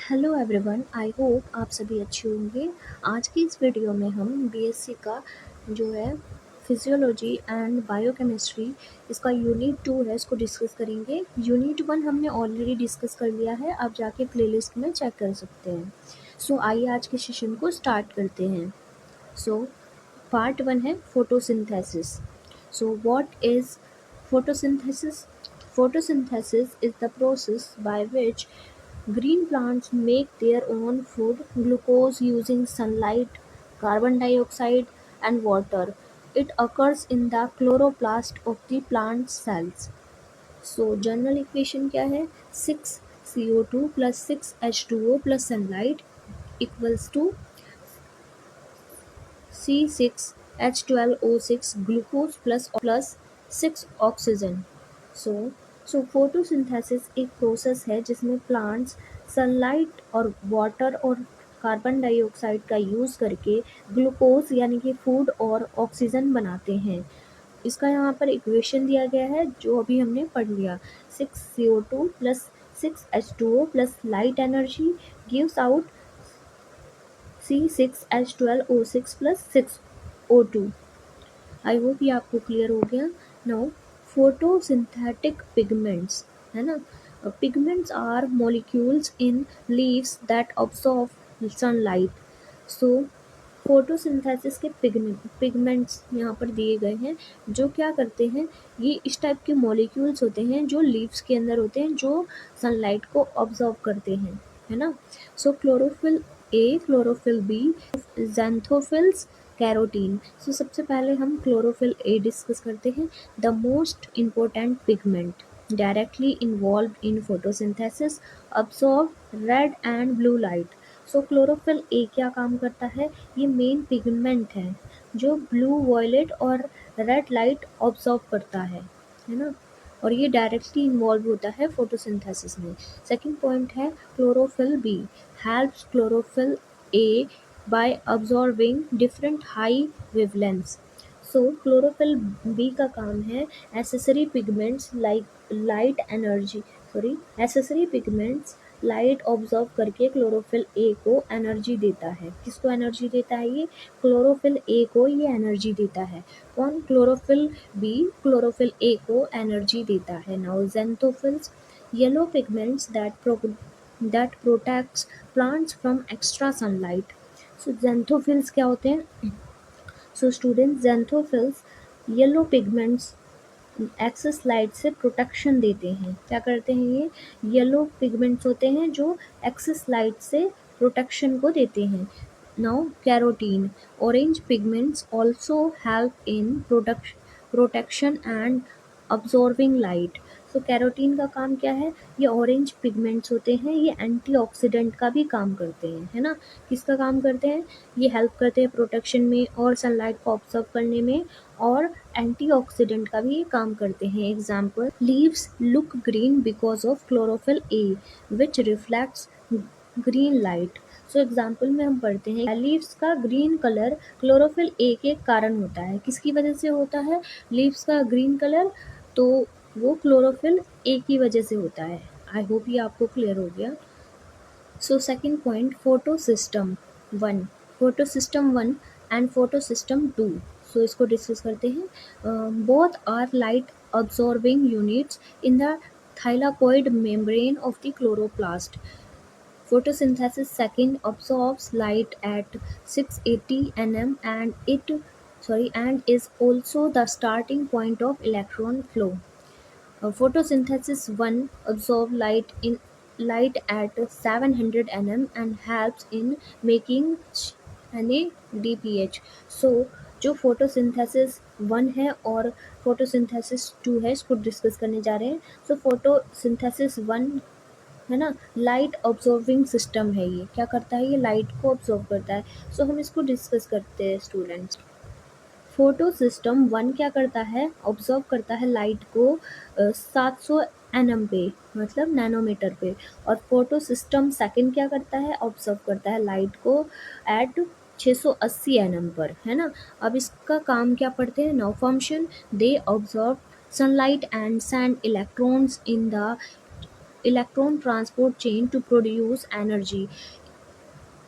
Hello everyone, I hope आप सभी अच्छे होंगे। आज की इस वीडियो में हम बीएससी का जो है फिजियोलॉजी एंड बायोकेमिस्ट्री, इसका यूनिट 2 है, इसको डिस्कस करेंगे। यूनिट 1 हमने ऑलरेडी डिस्कस कर लिया है, आप जाके प्लेलिस्ट में चेक कर सकते हैं। सो आइए आज के सेशन को स्टार्ट करते हैं। सो पार्ट 1 है photosynthesis. So what is photosynthesis? Photosynthesis is the process by which green plants make their own food, glucose, using sunlight, carbon dioxide, and water. It occurs in the chloroplast of the plant cells. So, general equation क्या है? 6CO2 plus 6H2O plus sunlight equals to C6H12O6 glucose plus 6 oxygen. So photosynthesis एक process है जिसमें plants sunlight और water और carbon dioxide का use करके glucose यानी कि फूड और ऑक्सीजन बनाते हैं। इसका यहाँ पर इक्वेशन दिया गया है जो अभी हमने पढ़ लिया। 6CO2 plus 6H2O plus light energy gives out C6H12O6 plus 6O2। I hope ये आपको क्लियर हो गया। नाउ फोटोसिंथेटिक पिगमेंट्स है ना। Pigments are molecules in leaves that absorb sunlight. So photosynthesis के पिगमेंट्स यहाँ पर दिए गए हैं जो क्या करते हैं, ये इस टाइप के मॉलिक्यूल्स होते हैं जो लीव्स के अंदर होते हैं जो सनलाइट को ऑब्जॉर्व करते हैं, है ना। So chlorophyll A, chlorophyll B, xanthophylls, carotene. So सबसे पहले हम क्लोरोफिल ए डिस्कस करते हैं। The most important pigment directly involve in photosynthesis absorb red and blue light. So chlorophyll A क्या काम करता है, ये मेन पिगमेंट है जो ब्लू, वॉयलेट और रेड लाइट ऑब्जॉर्व करता है ना, और ये डायरेक्टली इन्वॉल्व होता है फोटोसिंथेसिस में। सेकंड पॉइंट है chlorophyll B helps chlorophyll A by absorbing different high wavelengths. So chlorophyll B का काम है accessory pigments like light energy accessory pigments light observe करके क्लोरोफिल ए को एनर्जी देता है। किसको एनर्जी देता है? ये क्लोरोफिल ए को ये एनर्जी देता है। कौन? क्लोरोफिल बी क्लोरोफिल ए को एनर्जी देता है। Now xanthophylls yellow pigments that protects plants from extra sunlight. So xanthophylls क्या होते हैं? So student, xanthophylls yellow pigments excess light से प्रोटेक्शन देते हैं। क्या करते हैं? ये येलो पिगमेंट्स होते हैं जो एक्सेस लाइट से प्रोटेक्शन को देते हैं। Now carotene orange pigments also help in protection and absorbing light. So carotene का काम क्या है? ये ऑरेंज पिगमेंट्स होते हैं, ये एंटीऑक्सीडेंट का भी काम करते हैं, है ना। किसका काम करते हैं? ये हेल्प करते हैं प्रोटेक्शन में और सनलाइट को ऑब्जर्व करने में, और एंटीऑक्सीडेंट का भी काम करते हैं। Example, leaves look green because of chlorophyll A which reflects green light. So example में हम पढ़ते हैं लीव्स का ग्रीन कलर क्लोरोफिल ए के कारण होता है। किसकी वजह से होता है लीव्स का ग्रीन कलर? तो वो क्लोरोफिल ए की वजह से होता है। आई होप ये आपको क्लियर हो गया। So second point, photosystem 1 and photosystem 2। So इसको डिस्कस करते हैं। Both are light absorbing units in the thylakoid membrane of the chloroplast. Photosynthesis second absorbs light at 680 nm and is also the starting point of electron flow. Photosynthesis 1 absorb light at 700 nm and helps in making NADPH. So जो photosynthesis 1 है और photosynthesis 2 है, इसको discuss करने जा रहे हैं। सो photosynthesis 1 है ना, लाइट ऑब्जॉर्विंग सिस्टम है। ये क्या करता है? ये लाइट को ऑब्जॉर्व करता है। सो हम इसको डिस्कस करते हैं स्टूडेंट्स। फोटो सिस्टम 1 क्या करता है? ऑब्जर्व करता है लाइट को 700 एनएम पे, मतलब नैनोमीटर पे। और फोटो सिस्टम सेकंड क्या करता है? ऑब्जर्व करता है लाइट को एट 680 एनएम पर, है ना। अब इसका काम क्या पढ़ते हैं? Now function, they observe sunlight and send electrons in the electron transport chain to produce energy,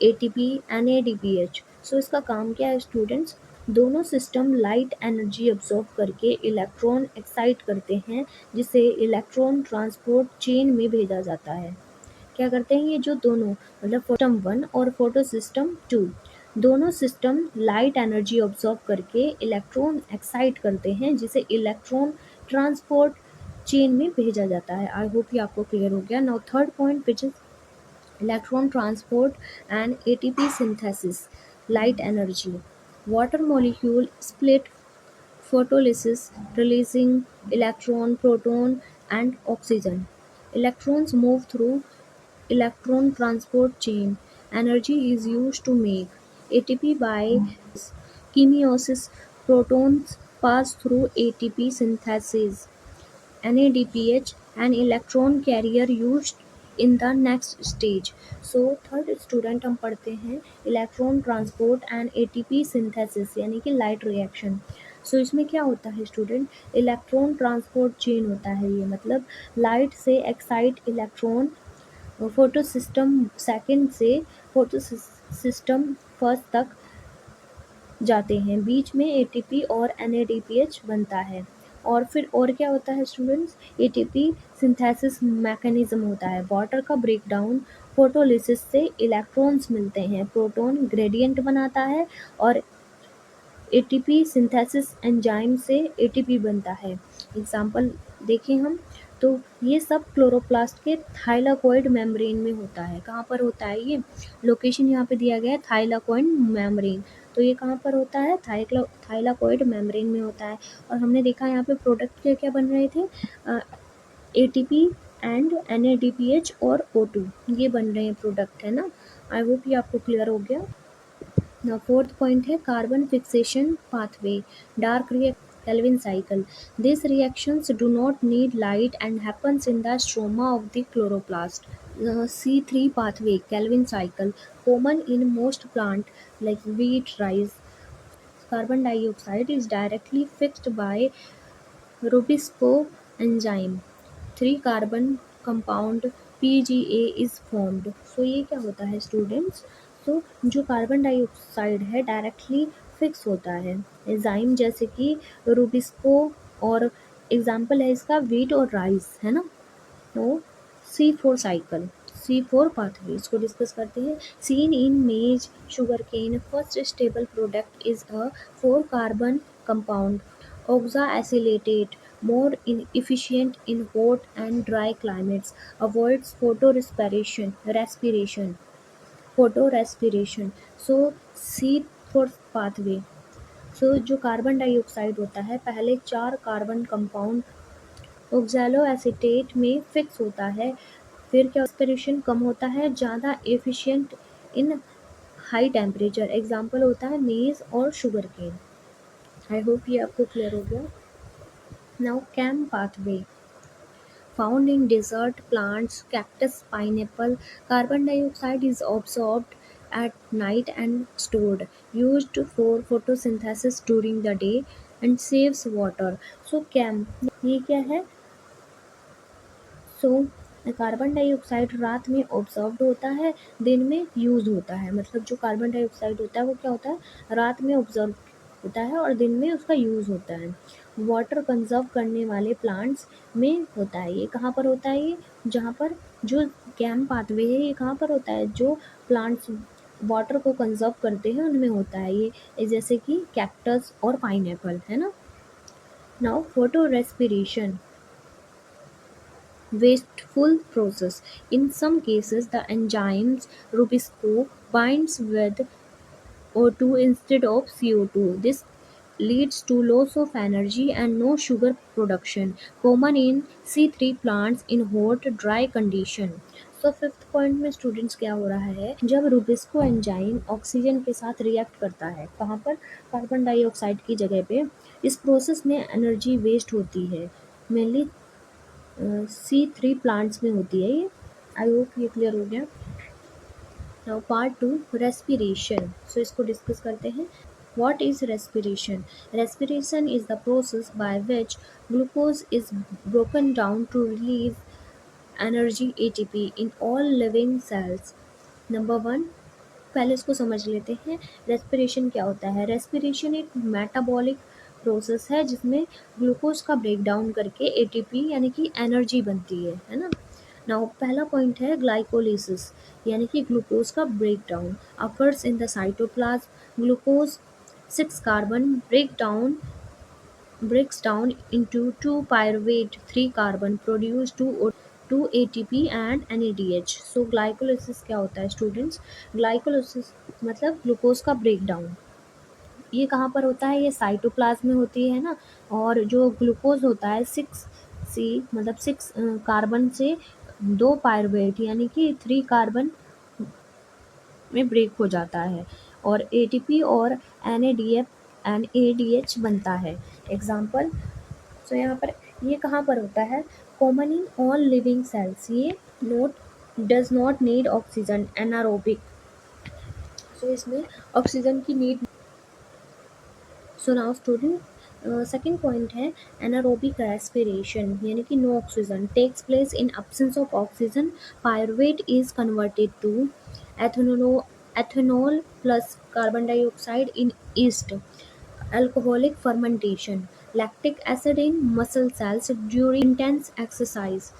ATP, NADPH। सो इसका काम क्या है स्टूडेंट्स? दोनों सिस्टम लाइट एनर्जी अब्सॉर्ब करके इलेक्ट्रॉन एक्साइट करते हैं, जिसे इलेक्ट्रॉन ट्रांसपोर्ट चेन में भेजा जाता है। क्या करते हैं ये जो दोनों, मतलब फोटो सिस्टम 1 और फोटो सिस्टम 2, दोनों सिस्टम लाइट एनर्जी अब्सॉर्ब करके इलेक्ट्रॉन एक्साइट करते हैं, जिसे इलेक्ट्रॉन ट्रांसपोर्ट चेन में भेजा जाता है। आई होप ये आपको क्लियर हो गया। Now third point which is electron transport and ATP synthesis, light energy. Water molecule split photolysis releasing electron, proton and oxygen. Electrons move through electron transport chain. Energy is used to make ATP by chemosis. Protons pass through ATP synthesis. NADPH, an electron carrier used in the next stage। So third student हम पढ़ते हैं electron transport and ATP synthesis, यानी कि light reaction. सो इसमें क्या होता है student? Electron transport chain होता है ये, मतलब लाइट से excite electron photo system second से फोटो सिस्टम फर्स्ट तक जाते हैं। बीच में एटीपी और एनएडीपीएच बनता है। और फिर और क्या होता है स्टूडेंट्स? एटीपी सिंथेसिस मैकेनिज्म होता है। वाटर का ब्रेकडाउन फोटोलिसिस से इलेक्ट्रॉन्स मिलते हैं, प्रोटॉन ग्रेडियंट बनाता है और एटीपी सिंथेसिस एंजाइम से एटीपी बनता है। एग्जाम्पल देखें हम तो ये सब क्लोरोप्लास्ट के थाइलाकोइड मेम्ब्रेन में होता है। कहाँ पर होता है ये? लोकेशन यहाँ पे दिया गया है थाइलाकोइड मेम्ब्रेन। तो ये कहाँ पर होता है? थाइलाकोइड मेम्ब्रेन में होता है। और हमने देखा यहाँ पे प्रोडक्ट क्या क्या बन रहे थे? एटीपी एंड एनएडीपीएच और O2, ये बन रहे हैं प्रोडक्ट, है ना। आई होप ये आपको क्लियर हो गया। Now fourth point है carbon fixation pathway, dark Kelvin cycle. These reactions do not need light and happens in the stroma of the chloroplast. C3 pathway, Kelvin cycle, common in most plant like wheat, rice. Carbon dioxide is directly fixed by Rubisco enzyme. 3 carbon compound PGA is formed। सो ये क्या होता है students? तो जो carbon dioxide है directly fix होता है enzyme, जैसे कि रूबिस्को, और एग्जाम्पल है इसका वीट और राइस, है ना। तो C4 साइकिल, C4 पाथवे, इसको डिस्कस करते हैं। Seen in maize, sugarcane, first stable product is a 4 carbon compound oxacetate, more efficient in hot and dry climates, avoids photorespiration। So C4 pathway। सो जो carbon dioxide होता है पहले 4 carbon compound oxalo acetate में fix होता है, फिर क्या respiration कम होता है, ज़्यादा एफिशिएंट इन हाई टेम्परेचर। एग्जाम्पल होता है मेज और शुगर केन। आई होप ये आपको क्लियर हो गया। Now CAM pathway, found in desert plants, cactus, pineapple. Carbon dioxide is absorbed at night and stored, used for photosynthesis during the day and saves water। So CAM ये क्या है? So carbon dioxide रात में observed होता है, दिन में use होता है। मतलब जो कार्बन डाइऑक्साइड होता है वो क्या होता है? रात में ऑब्जर्व होता है और दिन में उसका यूज होता है। वाटर कंजर्व करने वाले प्लांट्स में होता है। ये कहाँ पर होता है? ये जहाँ पर जो कैम पाथवे है ये कहाँ पर होता है? जो प्लांट्स वाटर को कंजर्व करते हैं उनमें होता है ये, जैसे कि कैक्टस और पाइनएप्पल, है ना। Now photo respiration, wasteful process. In some cases, the enzymes Rubisco binds with O2 instead of CO2. This leads to loss of energy and no sugar production, common in C3 plants in hot, dry condition। So fifth point में students क्या हो रहा है? जब rubisco enzyme oxygen के साथ react करता है, कहाँ पर? कार्बन डाइऑक्साइड की जगह पे, इस प्रोसेस में एनर्जी वेस्ट होती है, मेनली C3 प्लांट्स में होती है ये। आई होप ये क्लियर हो गया। Now part 2, respiration. सो इसको डिस्कस करते हैं। What is respiration? Respiration is the process by which glucose is broken down to release energy ATP in all living sales. Number one, पहले इसको समझ लेते हैं। रेस्पिरेशन क्या होता है? रेस्पिरेशन एक मेटाबॉलिक प्रोसेस है जिसमें ग्लूकोज का ब्रेक डाउन करके एटीपी यानी कि एनर्जी बनती है ना। नाउ पहला पॉइंट है ग्लाइकोलिसिस यानी कि ग्लूकोज का break down occurs in the cytoplasm. Glucose 6 carbon breaks down into 2 pyruvate 3 carbon produce 2 ATP and NADH। So glycolysis क्या होता है स्टूडेंट्स? ग्लाइकोलिसिस मतलब ग्लूकोज का ब्रेक डाउन। ये कहाँ पर होता है? ये साइटोप्लाज्म में होती है ना। और जो ग्लूकोज होता है 6 मतलब 6 कार्बन से 2 पायरुवेट यानी कि 3 कार्बन में ब्रेक हो जाता है और एटीपी और NADH बनता है। एग्जाम्पल, सो यहाँ पर ये कहाँ पर होता है? Common in all living cells. ये note does not need oxygen, anaerobic. So इसमें ऑक्सीजन की need. So now student, second point है एनारोबिक रेस्पिरेशन यानी कि no oxygen takes place in absence of oxygen. Pyruvate is converted to ethanol plus carbon dioxide in yeast, alcoholic fermentation, lactic acid in muscle cells during intense exercise।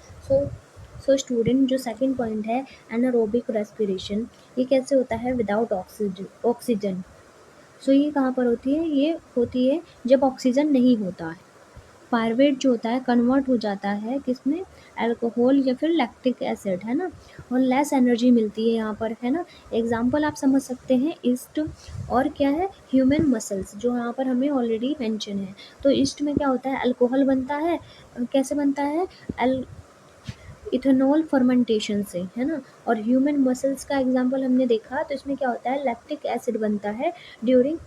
So student, जो second point है anaerobic respiration, ये कैसे होता है? Without oxygen. सो ये कहाँ पर होती है? ये होती है जब ऑक्सीजन नहीं होता है। पायरुवेट जो होता है कन्वर्ट हो जाता है किसमें? अल्कोहल या फिर लैक्टिक एसिड, है ना। और लेस एनर्जी मिलती है यहाँ पर, है ना। एग्जाम्पल आप समझ सकते हैं ईस्ट और क्या है? ह्यूमन मसल्स, जो यहाँ पर हमें ऑलरेडी मेंशन है। तो ईस्ट में क्या होता है? अल्कोहल बनता है। कैसे बनता है? इथेनॉल फर्मेंटेशन से, है ना। और ह्यूमन मसल्स का एग्जाम्पल हमने देखा, तो इसमें क्या होता है? लैक्टिक एसिड बनता है ड्यूरिंग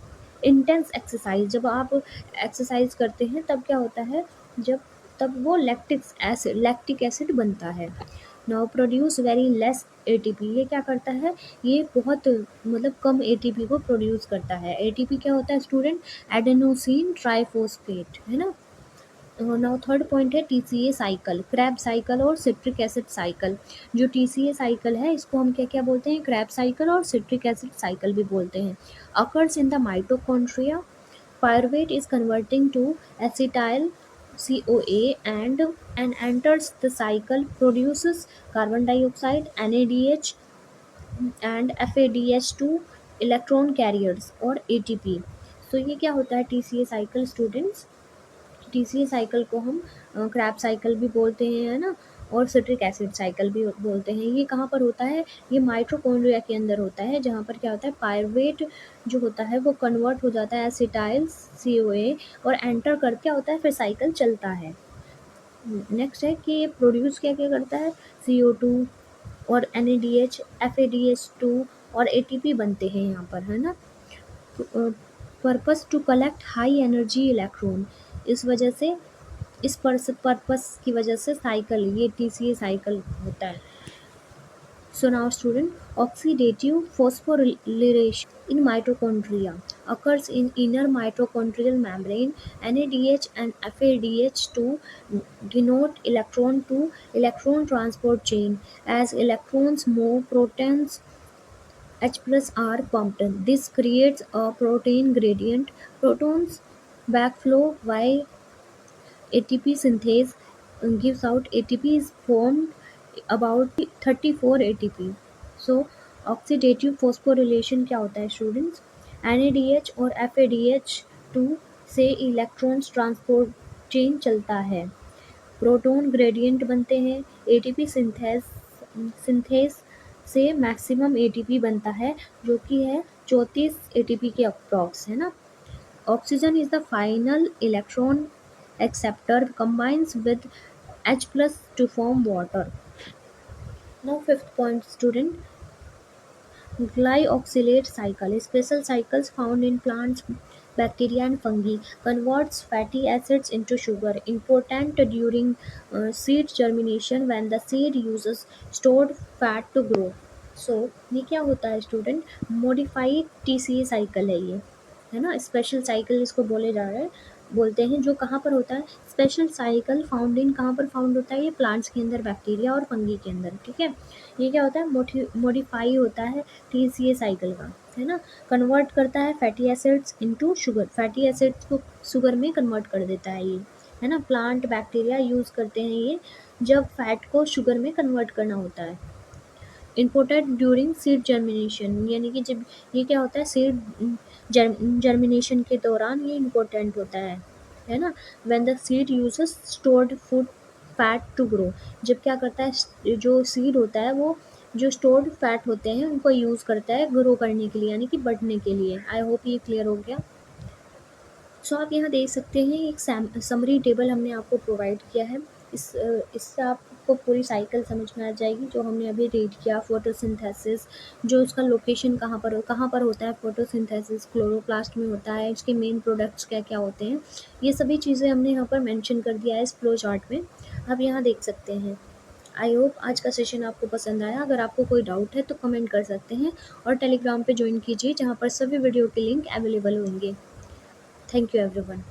इंटेंस एक्सरसाइज। जब आप एक्सरसाइज करते हैं तब क्या होता है? जब तब वो लैक्टिक एसिड बनता है। Now produce very less ATP. ये क्या करता है? ये बहुत मतलब कम एटीपी को प्रोड्यूस करता है। एटीपी क्या होता है स्टूडेंट? एडेनोसिन ट्राइफॉस्फेट, है ना। नाउ थर्ड पॉइंट है टीसीए साइकिल, क्रैब साइकिल और सिट्रिक एसिड साइकिल। जो टीसीए साइकिल है इसको हम क्या क्या बोलते हैं? क्रैब साइकिल और सिट्रिक एसिड साइकिल भी बोलते हैं। Occurs in the mitochondria. Pyruvate is converting to acetyl CoA and enters the cycle, produces carbon dioxide, NADH and FADH2 electron carriers और ATP। तो ये क्या होता है TCA cycle students? TCA cycle को हम क्रैब साइकिल भी बोलते हैं, है ना। और सिट्रिक एसिड साइकिल भी बोलते हैं। ये कहाँ पर होता है? ये माइटोकॉन्ड्रिया के अंदर होता है, जहाँ पर क्या होता है? पायरुवेट जो होता है वो कन्वर्ट हो जाता है एसिटाइल CoA और एंटर कर क्या होता है? फिर साइकिल चलता है। नेक्स्ट है कि ये प्रोड्यूस क्या क्या करता है? CO2 और NADH, FADH2 और ATP बनते हैं यहाँ पर, है ना। Purpose to collect high energy electron. इस वजह से इस पर्पस की वजह से साइकिल, ये टीसीए साइकिल होता है। सो now student, oxidative phosphorylation in mitochondria occurs in inner mitochondrial membrane। NADH and FADH2 denote electron to electron transport chain। As electrons move, protons H plus are pumped. This creates a protein gradient. Protons backflow while ATP synthase gives out ATP is formed about 34 ATP। So oxidative phosphorylation क्या होता है students? NADH और FADH2 से electrons transport chain चलता है, proton gradient बनते हैं, ATP synthase से मैक्सिमम ATP बनता है जो कि है 34 ATP के अप्रॉक्स, है ना। Oxygen is the final electron acceptor, combines with H plus to form water। Now fifth point student, glyoxylate cycle, special cycles found in plants, bacteria and fungi, converts fatty acids into sugar, important during seed germination when the seed uses stored fat to grow। So ये क्या होता है student? Modified TCA cycle है ये, है ना। Special cycle इसको बोले जा रहा है। बोलते हैं, जो कहाँ पर होता है, स्पेशल साइकिल फाउंड इन, कहाँ पर फाउंड होता है, ये प्लांट्स के अंदर, बैक्टीरिया और फंगी के अंदर, ठीक है। ये क्या होता है, मॉडिफाई होता है टीसीए साइकिल का, है ना। कन्वर्ट करता है fatty acids into sugar, fatty acids को शुगर में कन्वर्ट कर देता है ये, है ना। प्लांट बैक्टीरिया यूज़ करते हैं ये जब फैट को शुगर में कन्वर्ट करना होता है। इम्पोर्टेंट ड्यूरिंग सीड जर्मिनेशन, यानी कि जब ये क्या होता है, सीड जर्मिनेशन के दौरान ये इम्पोर्टेंट होता है ना। When the seed uses stored food fat to grow, जब क्या करता है, जो सीड होता है वो जो स्टोर्ड फैट होते हैं उनको यूज़ करता है ग्रो करने के लिए, यानी कि बढ़ने के लिए। आई होप ये क्लियर हो गया। सो आप यहाँ देख सकते हैं, एक समरी टेबल हमने आपको प्रोवाइड किया है। इससे आपको पूरी साइकिल समझ में आ जाएगी जो हमने अभी रीड किया। फोटोसिंथेसिस, जो उसका लोकेशन कहाँ पर होता है, फोटोसिंथेसिस क्लोरोप्लास्ट में होता है, इसके मेन प्रोडक्ट्स क्या क्या होते हैं, ये सभी चीज़ें हमने यहाँ पर मेंशन कर दिया है इस फ्लो चार्ट में, आप यहाँ देख सकते हैं। आई होप आज का सेशन आपको पसंद आया। अगर आपको कोई डाउट है तो कमेंट कर सकते हैं, और टेलीग्राम पे ज्वाइन कीजिए जहाँ पर सभी वीडियो के लिंक अवेलेबल होंगे। Thank you everyone.